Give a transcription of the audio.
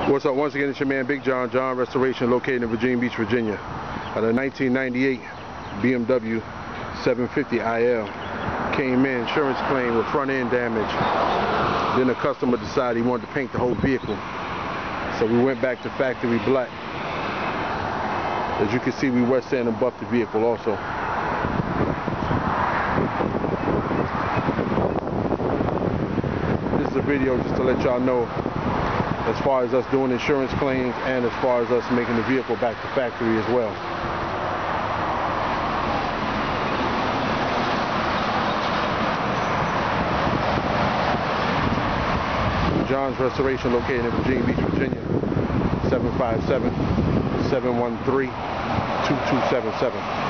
What's up? Once again, it's your man Big John Restoration, located in Virginia Beach, Virginia. A 1998 BMW 750 IL came in, insurance claim with front end damage. Then the customer decided he wanted to paint the whole vehicle, so we went back to factory black. As you can see, we wet sand and buffed the vehicle also. This is a video just to let y'all know as far as us doing insurance claims and as far as us making the vehicle back to factory as well. John's Restoration, located in Virginia Beach, Virginia. 757-713-2277.